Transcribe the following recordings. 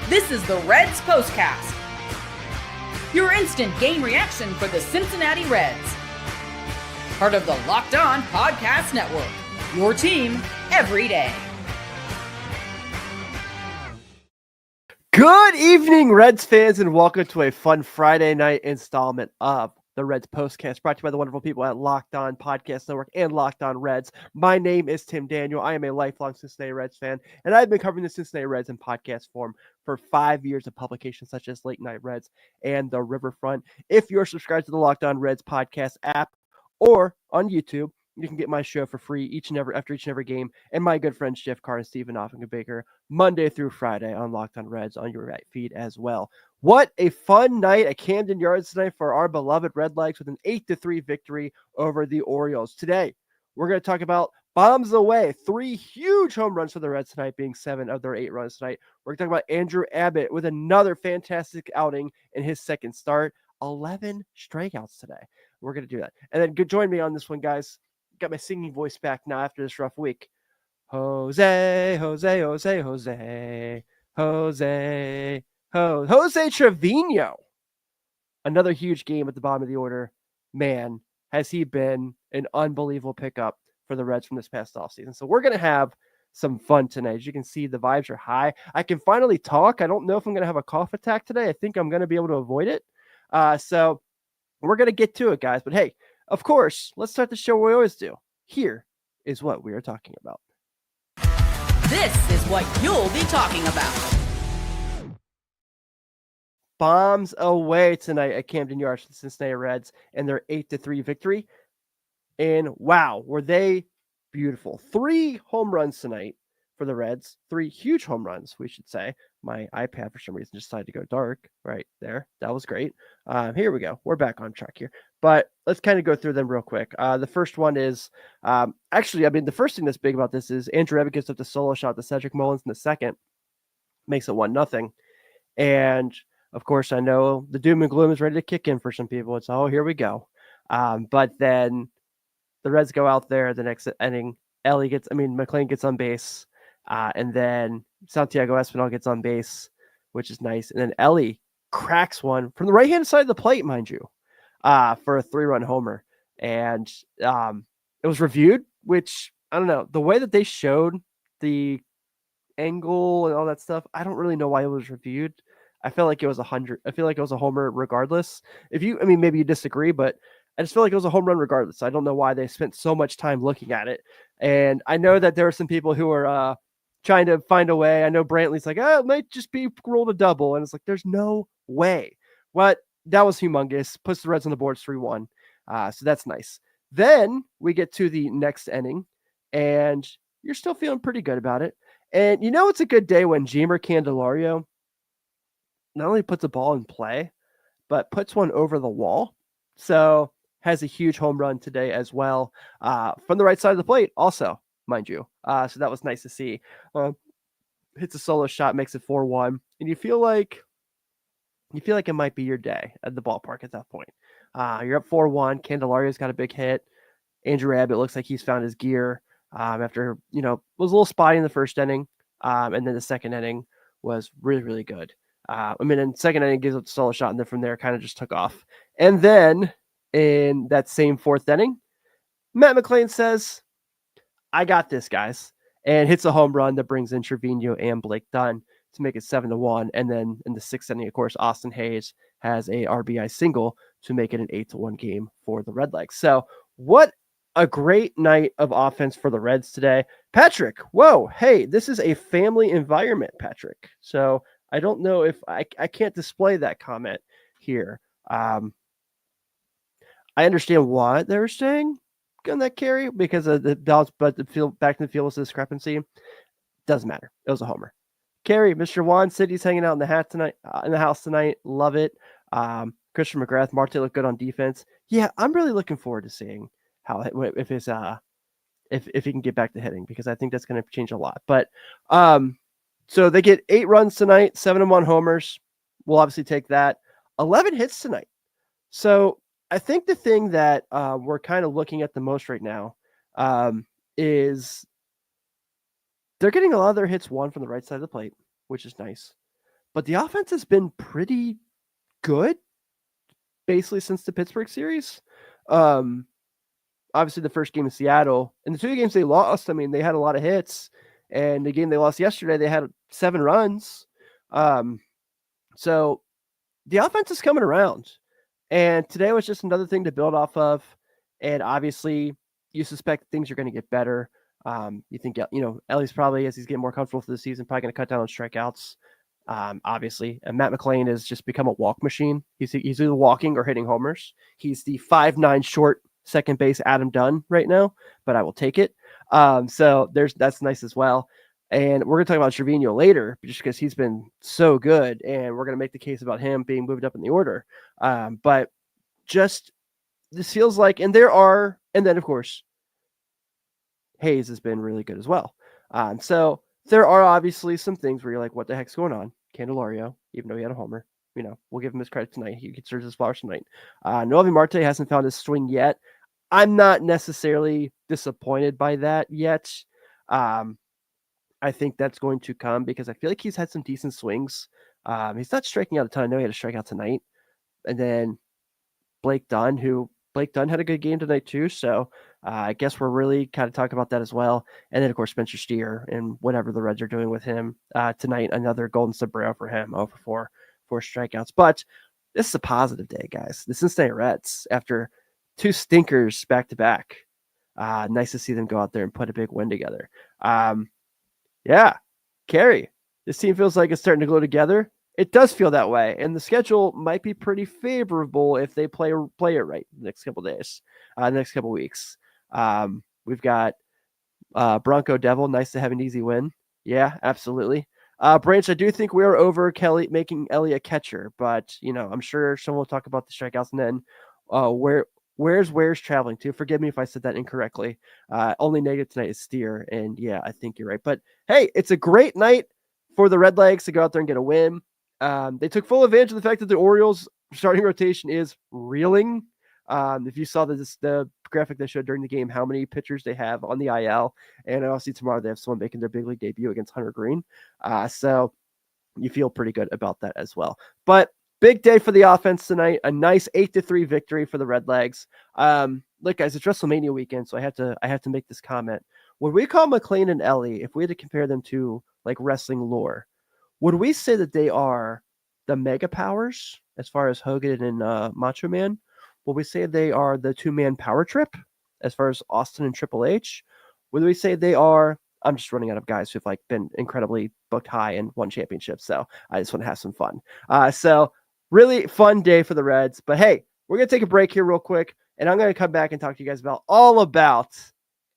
This is the Reds POSTCAST, your instant game reaction for the Cincinnati Reds. Part of the Locked On Podcast Network, your team every day. Good evening, Reds fans, and welcome to a fun Friday night installment of the Reds Postcast, brought to you by the wonderful people at Locked On Podcast Network and Locked On Reds. My name is Tim Daniel. I am a lifelong Cincinnati Reds fan, and I've been covering the Cincinnati Reds in podcast form for 5 years of publications such as Late Night Reds and The Riverfront. If you're subscribed to the Locked On Reds podcast app or on YouTube, you can get my show for free after each and every game, and my good friends Jeff Carr and Stephen Offenbaker Monday through Friday on Locked On Reds on your right feed as well. What a fun night at Camden Yards tonight for our beloved Redlegs with an 8-3 victory over the Orioles. Today, we're going to talk about bombs away, 3 huge home runs for the Reds tonight, being 7 of their 8 runs tonight. We're going to talk about Andrew Abbott with another fantastic outing in his second start, 11 strikeouts today. We're going to do that. And then join me on this one, guys. Got my singing voice back now after this rough week. Jose, Jose, Jose, Jose, Jose, Jose Trevinho. Another huge game at the bottom of the order. Man, has he been an unbelievable pickup for the Reds from this past offseason. So we're going to have some fun tonight. As you can see, the vibes are high. I can finally talk. I don't know if I'm going to have a cough attack today. I think I'm going to be able to avoid it. So we're going to get to it, guys. But hey, of course, let's start the show we always do. Here is what we are talking about. This is what you'll be talking about. Bombs away tonight at Camden Yards for the Cincinnati Reds and their 8-3 victory. And wow, were they beautiful. 3 home runs tonight for the Reds. 3 huge home runs, we should say. My iPad, for some reason, just decided to go dark right there. That was great. Here we go. We're back on track here. But let's kind of go through them real quick. The first one is, the first thing that's big about this is Andrew Abbott gives up the solo shot to Cedric Mullins in the second. Makes it 1-0. And, of course, I know the doom and gloom is ready to kick in for some people. It's, here we go. But then the Reds go out there the next inning. McLean gets on base. And then Santiago Espinal gets on base, which is nice. And then Ellie cracks one from the right-hand side of the plate, mind you, for a 3-run homer. And it was reviewed, which, I don't know, the way that they showed the angle and all that stuff, I don't really know why it was reviewed. I feel like it was 100. I feel like it was a homer regardless. Maybe you disagree, but I just feel like it was a home run regardless. I don't know why they spent so much time looking at it. And I know that there are some people who are trying to find a way. I know Brantley's like, it might just be rolled a double. And it's like, there's no way. What? That was humongous. Puts the Reds on the board 3-1. So that's nice. Then we get to the next inning, and you're still feeling pretty good about it. And it's a good day when Jeimer Candelario not only puts a ball in play, but puts one over the wall. So has a huge home run today as well from the right side of the plate also, mind you. So that was nice to see. Hits a solo shot, makes it 4-1. And you feel like it might be your day at the ballpark at that point. You're up 4-1. Candelario's got a big hit. Andrew Abbott looks like he's found his gear after, was a little spotty in the first inning. And then the second inning was really, really good. In second inning, gives up the solo shot, and then from there kind of just took off. And then in that same fourth inning, Matt McLean says, I got this, guys, and hits a home run that brings in Trevinho and Blake Dunn to make it 7-1. And then in the sixth inning, of course, Austin Hayes has a RBI single to make it an 8-1 game for the Redlegs. So what a great night of offense for the Reds today. Patrick, whoa, hey, this is a family environment, Patrick. So I don't know if I can't display that comment here. I understand why they were saying on that carry because of the balance, but the field back in the field was a discrepancy. Doesn't matter. It was a homer. Carry, Mr. Juan City's hanging out in the house tonight. Love it. Christian McGrath, Marte looked good on defense. Yeah, I'm really looking forward to seeing if he can get back to hitting, because I think that's going to change a lot. But so they get 8 runs tonight, 7-1 homers. We'll obviously take that. 11 hits tonight. So I think the thing that we're kind of looking at the most right now is they're getting a lot of their hits from the right side of the plate, which is nice. but the offense has been pretty good basically since the Pittsburgh series. Obviously the first game in Seattle and the 2 games they lost, I mean, they had a lot of hits, and the game they lost yesterday, they had 7 runs. So the offense is coming around, and today was just another thing to build off of. And obviously you suspect things are going to get better. You think, Ellie's probably, as he's getting more comfortable for the season, probably going to cut down on strikeouts. Obviously, and Matt McLain has just become a walk machine. He's either walking or hitting homers. He's the 5'9" short second base Adam Dunn right now, but I will take it. So that's nice as well. And we're going to talk about Trevinho later, just because he's been so good, and we're going to make the case about him being moved up in the order. But just this feels like, and then of course, Hayes has been really good as well. So there are obviously some things where you're like, what the heck's going on? Candelario, even though he had a homer, we'll give him his credit tonight. He deserves his flowers tonight. Noelvi Marte hasn't found his swing yet. I'm not necessarily disappointed by that yet. I think that's going to come because I feel like he's had some decent swings. He's not striking out a ton. I know he had a strikeout tonight. And then Blake Dunn had a good game tonight too. So I guess we're really kind of talking about that as well. And then, of course, Spencer Steer and whatever the Reds are doing with him tonight. Another golden sombrero for him, 0 for 4 strikeouts. But this is a positive day, guys. The Cincinnati Reds, after 2 stinkers back-to-back, nice to see them go out there and put a big win together. Yeah, Carrie, this team feels like it's starting to glow together. It does feel that way, and the schedule might be pretty favorable if they play it right the next couple days, next couple weeks. We've got Bronco Devil. Nice to have an easy win. Yeah, absolutely. Branch, I do think we are over Kelly making Ellie a catcher, but I'm sure someone will talk about the strikeouts, and then where's traveling to? Forgive me if I said that incorrectly. Only negative tonight is Steer, and yeah, I think you're right. But hey, it's a great night for the Redlegs to go out there and get a win. They took full advantage of the fact that the Orioles starting rotation is reeling. If you saw the graphic they showed during the game, how many pitchers they have on the IL, and I'll see tomorrow they have someone making their big league debut against Hunter Green. So you feel pretty good about that as well. But big day for the offense tonight. A nice 8-3 victory for the Redlegs. Look, guys, it's WrestleMania weekend, so I have to make this comment. Would we call McLean and Ellie, if we had to compare them to like wrestling lore, would we say that they are the mega powers as far as Hogan and Macho Man? Would we say they are the 2-man power trip as far as Austin and Triple H? Would we say they are, I'm just running out of guys who've like been incredibly booked high and won championships. So I just want to have some fun. So really fun day for the Reds, but hey, we're going to take a break here real quick, and I'm going to come back and talk to you guys all about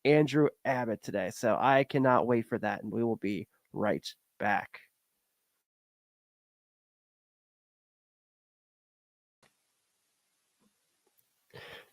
Andrew Abbott today. So I cannot wait for that, and we will be right back.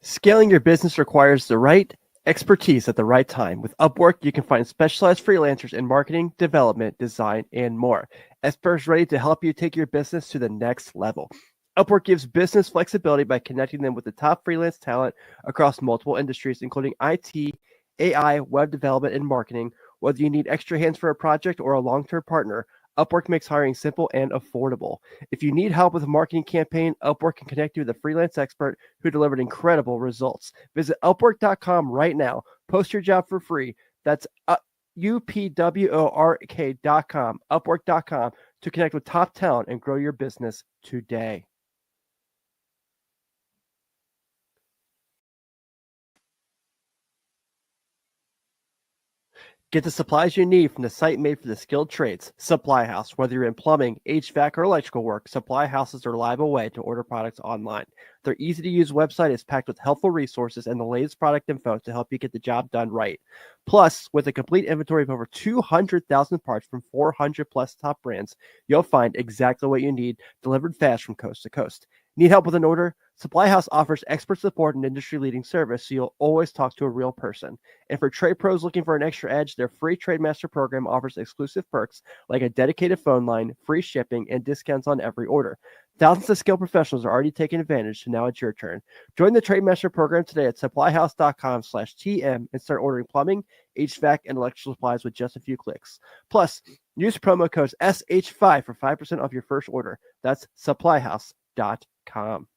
Scaling your business requires the right expertise at the right time. With Upwork, you can find specialized freelancers in marketing, development, design, and more. Experts ready to help you take your business to the next level. Upwork gives business flexibility by connecting them with the top freelance talent across multiple industries, including IT, AI, web development, and marketing. Whether you need extra hands for a project or a long-term partner, Upwork makes hiring simple and affordable. If you need help with a marketing campaign, Upwork can connect you with a freelance expert who delivered incredible results. Visit Upwork.com right now. Post your job for free. That's UPWORK.com, Upwork.com, to connect with top talent and grow your business today. Get the supplies you need from the site made for the skilled trades, Supply House. Whether you're in plumbing, HVAC, or electrical work, Supply House is a reliable way to order products online. Their easy-to-use website is packed with helpful resources and the latest product info to help you get the job done right. Plus, with a complete inventory of over 200,000 parts from 400-plus top brands, you'll find exactly what you need delivered fast from coast to coast. Need help with an order? Supply House offers expert support and industry-leading service, so you'll always talk to a real person. And for trade pros looking for an extra edge, their free Trade Master program offers exclusive perks like a dedicated phone line, free shipping, and discounts on every order. Thousands of skilled professionals are already taking advantage, so now it's your turn. Join the Trade Master program today at supplyhouse.com/TM and start ordering plumbing, HVAC, and electrical supplies with just a few clicks. Plus, use promo code SH5 for 5% off your first order. That's supplyhouse.com.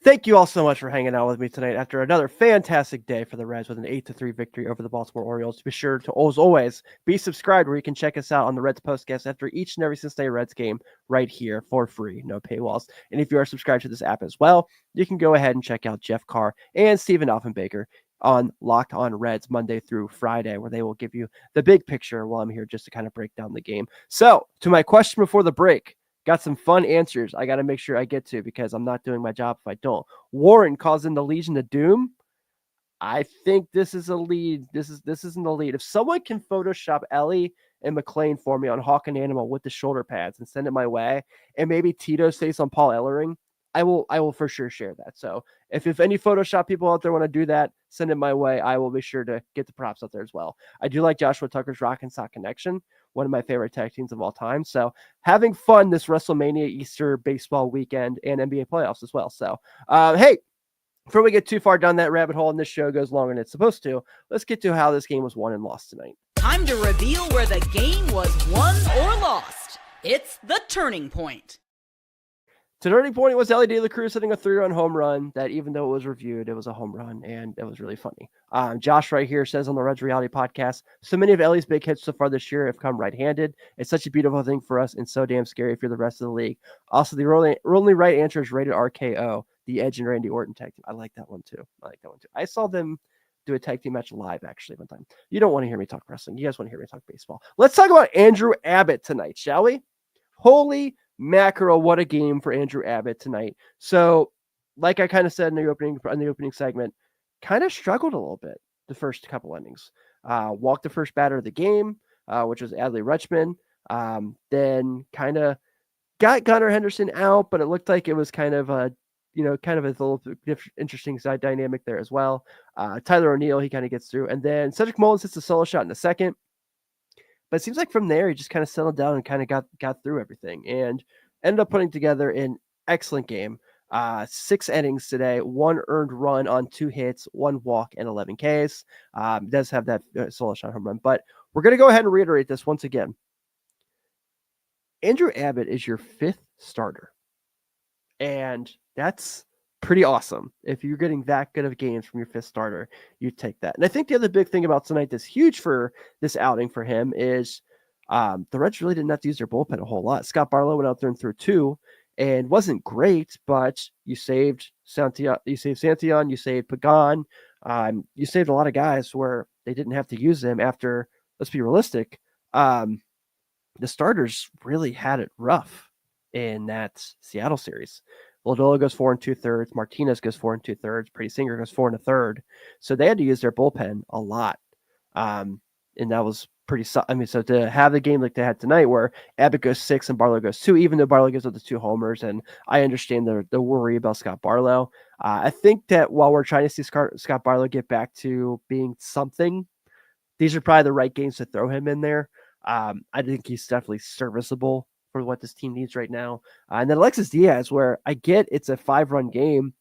Thank you all so much for hanging out with me tonight after another fantastic day for the Reds with an 8-3 victory over the Baltimore Orioles. Be sure to, as always, be subscribed where you can check us out on the Reds Postcast after each and every Cincinnati Reds game right here for free, no paywalls. And if you are subscribed to this app as well, you can go ahead and check out Jeff Carr and Stephen Offenbaker on Locked On Reds Monday through Friday, where they will give you the big picture while I'm here just to kind of break down the game. So, to my question before the break, got some fun answers I got to make sure I get to because I'm not doing my job if I don't. Warren calls in the Legion of Doom. I think this is a lead. This isn't a lead. If someone can Photoshop Ellie and McLean for me on Hawk and Animal with the shoulder pads and send it my way, and maybe Tito's face on Paul Ellering, I will for sure share that. So if any Photoshop people out there want to do that, send it my way. I will be sure to get the props out there as well. I do like Joshua Tucker's Rock and Sock Connection, one of my favorite tag teams of all time. So having fun this WrestleMania Easter baseball weekend and NBA playoffs as well. So, hey, before we get too far down that rabbit hole and this show goes longer than it's supposed to, let's get to how this game was won and lost tonight. Time to reveal where the game was won or lost. It's the turning point. The turning point was Ellie De La Cruz hitting a 3-run home run that, even though it was reviewed, it was a home run, and it was really funny. Josh right here says on the Reds Reality Podcast, so many of Ellie's big hits so far this year have come right-handed. It's such a beautiful thing for us and so damn scary if you're the rest of the league. Also, the only right answer is rated RKO, the Edge and Randy Orton tag team. I like that one too. I saw them do a tag team match live actually one time. You don't want to hear me talk wrestling. You guys want to hear me talk baseball. Let's talk about Andrew Abbott tonight, shall we? Holy mackerel, what a game for Andrew Abbott tonight. So, like I kind of said in the opening segment, kind of struggled a little bit the first couple innings. Walked the first batter of the game, which was Adley Rutschman. Then kind of got Gunnar Henderson out, but it looked like it was kind of a little interesting side dynamic there as well. Tyler O'Neill, he kind of gets through. And then Cedric Mullins hits a solo shot in the second. But it seems like from there, he just kind of settled down and kind of got through everything and ended up putting together an excellent game. 6 innings today, 1 earned run on 2 hits, 1 walk, and 11 Ks. Does have that solo shot home run. But we're going to go ahead and reiterate this once again. Andrew Abbott is your 5th starter. And that's pretty awesome. If you're getting that good of games from your 5th starter, you take that. And I think the other big thing about tonight that's huge for this outing for him is the Reds really didn't have to use their bullpen a whole lot. Scott Barlow went out there and threw 2 and wasn't great, but you saved Santillan, you saved Pagan, you saved a lot of guys where they didn't have to use them after, let's be realistic, the starters really had it rough in that Seattle series. Lodolo goes 4 2/3. Martinez goes 4 2/3. Pretty Singer goes 4 1/3. So they had to use their bullpen a lot. And that was pretty, so to have the game like they had tonight where Abbott goes 6 and Barlow goes 2, even though Barlow gives up the 2 homers, and I understand the worry about Scott Barlow. I think that while we're trying to see Scott Barlow get back to being something, these are probably the right games to throw him in there. I think he's definitely serviceable for what this team needs right now. And then Alexis Diaz, where I get it's a 5-run game.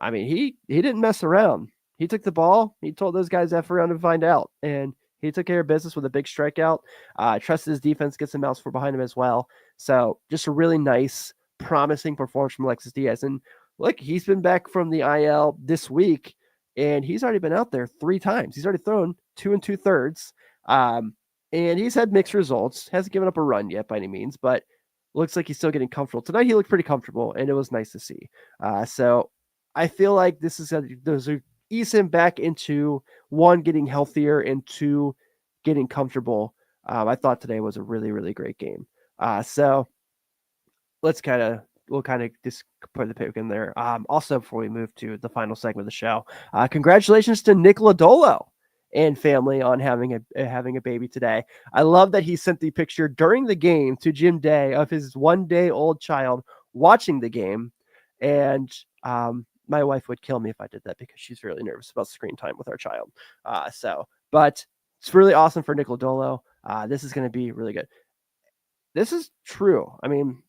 I mean, he didn't mess around. He took the ball. He told those guys F around and find out. And he took care of business with a big strikeout. Trusted his defense, gets some outs for behind him as well. So just a really nice, promising performance from Alexis Diaz. And look, he's been back from the IL this week, and he's already been out there 3 times. He's already thrown 2 2/3. And he's had mixed results. Hasn't given up a run yet by any means, but looks like he's still getting comfortable. Tonight he looked pretty comfortable, and it was nice to see. So I feel like this is those ease him back into 1, getting healthier, and 2, getting comfortable. I thought today was a really, really great game. So we'll kind of just put the pick in there. Also, before we move to the final segment of the show, congratulations to Nick Lodolo and family on having a baby today. I love that he sent the picture during the game to Jim Day of his 1-day-old child watching the game. And my wife would kill me if I did that because she's really nervous about screen time with our child. But it's really awesome for Nick Lodolo. This is going to be really good. This is true. I mean,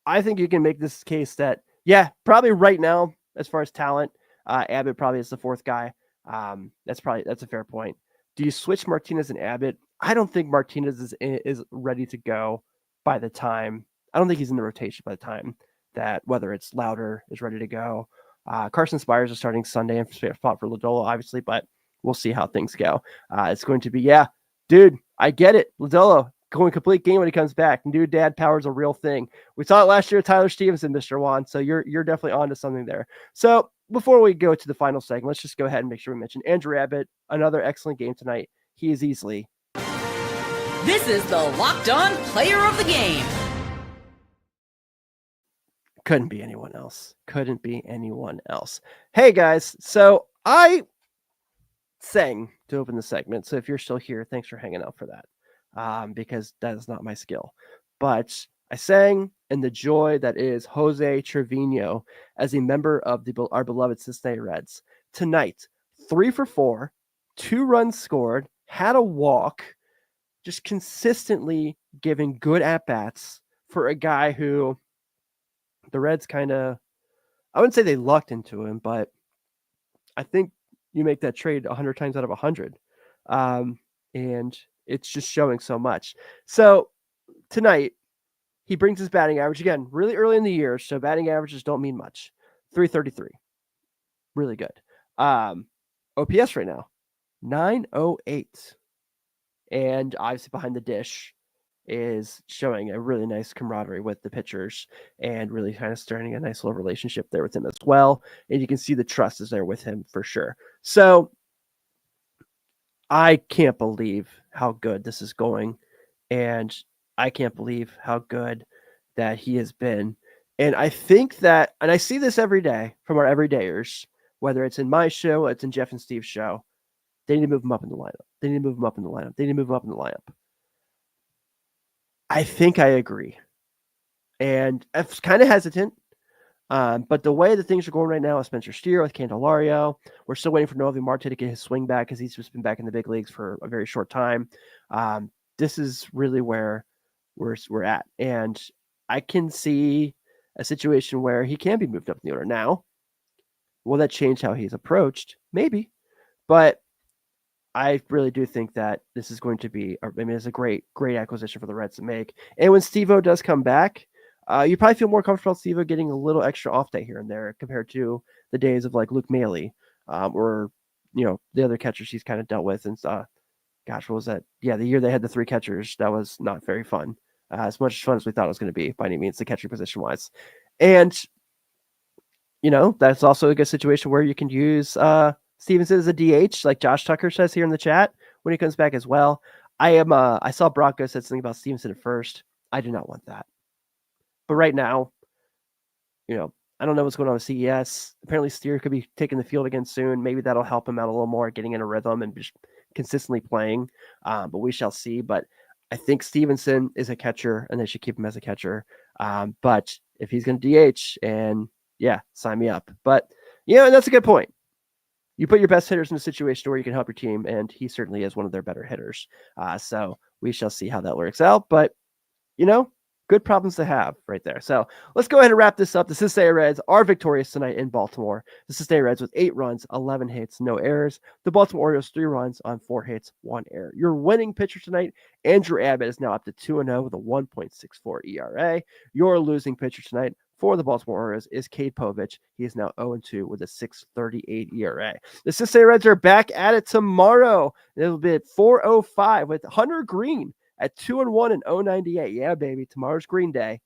I think you can make this case that Yeah, probably right now, as far as talent, Abbott probably is the fourth guy. That's a fair point. Do you switch Martinez and Abbott? I don't think Martinez is ready to go by the time. I don't think he's in the rotation by the time that whether it's Louder is ready to go. Carson Spires is starting Sunday and spot for Lodolo, obviously, but we'll see how things go. It's going to be, dude, I get it. Lodolo going complete game when he comes back. New dad power is a real thing. We saw it last year with Tyler Stevenson, Mr. Juan. So you're definitely on to something there. So before we go to the final segment, let's just go ahead and make sure we mention Andrew Abbott. Another excellent game tonight. He is easily. This is the Locked On Player of the Game. Couldn't be anyone else. Couldn't be anyone else. Hey guys, so I sang to open the segment. So if you're still here, thanks for hanging out for that. Because that is not my skill. But I sang in the joy that is Jose Trevinho as a member of our beloved Cincinnati Reds. Tonight, 3 for 4, 2 runs scored, had a walk, just consistently giving good at-bats for a guy who the Reds kind of, I wouldn't say they lucked into him, but I think you make that trade 100 times out of 100. And it's just showing so much. So tonight, he brings his batting average again really early in the year. So batting averages don't mean much. 333. Really good. OPS right now, 908. And obviously behind the dish is showing a really nice camaraderie with the pitchers and really kind of starting a nice little relationship there with him as well. And you can see the trust is there with him for sure. So I can't believe how good this is going. And I can't believe how good that he has been. And I think that, and I see this every day from our everydayers, whether it's in my show, it's in Jeff and Steve's show, they need to move him up in the lineup. They need to move him up in the lineup. They need to move him up in the lineup. I think I agree. And I'm kind of hesitant. But the way that things are going right now with Spencer Steer, with Candelario, we're still waiting for Novi Marte to get his swing back because he's just been back in the big leagues for a very short time. This is really where we're at. And I can see a situation where he can be moved up in the order. Now, will that change how he's approached? Maybe. But I really do think that this is going to be, it's a great acquisition for the Reds to make. And when Steve-O does come back, you probably feel more comfortable with Steve-O getting a little extra off day here and there compared to the days of like Luke Maley, or, the other catchers he's kind of dealt with. And gosh, what was that? Yeah, the year they had the 3 catchers, that was not very fun. As much fun as we thought it was going to be by any means, the catching position wise. And, that's also a good situation where you can use Stevenson as a DH, like Josh Tucker says here in the chat, when he comes back as well. I saw Bronco said something about Stevenson at first. I do not want that. But right now, I don't know what's going on with CES. Apparently Steer could be taking the field again soon. Maybe that'll help him out a little more, getting in a rhythm and just consistently playing. But we shall see. But I think Stevenson is a catcher, and they should keep him as a catcher. But if he's going to DH, and sign me up. But, and that's a good point. You put your best hitters in a situation where you can help your team, and he certainly is one of their better hitters. So we shall see how that works out. But, good problems to have right there. So let's go ahead and wrap this up. The Cincinnati Reds are victorious tonight in Baltimore. The Cincinnati Reds with 8 runs, 11 hits, no errors. The Baltimore Orioles 3 runs on 4 hits, 1 error. Your winning pitcher tonight, Andrew Abbott, is now up to 2-0 with a 1.64 ERA. Your losing pitcher tonight for the Baltimore Orioles is Cade Povich. He is now 0-2 with a 6.38 ERA. The Cincinnati Reds are back at it tomorrow. It'll be at 4:05 with Hunter Green at 2-1 and 0.98. Yeah, baby. Tomorrow's Green Day.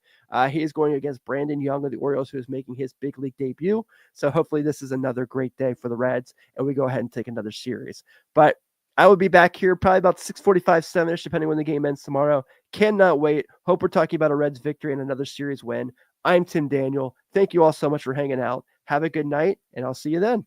He is going against Brandon Young of the Orioles, who is making his big league debut. So hopefully this is another great day for the Reds, and we go ahead and take another series. But I will be back here probably about 6:45, 7-ish, depending when the game ends tomorrow. Cannot wait. Hope we're talking about a Reds victory and another series win. I'm Tim Daniel. Thank you all so much for hanging out. Have a good night, and I'll see you then.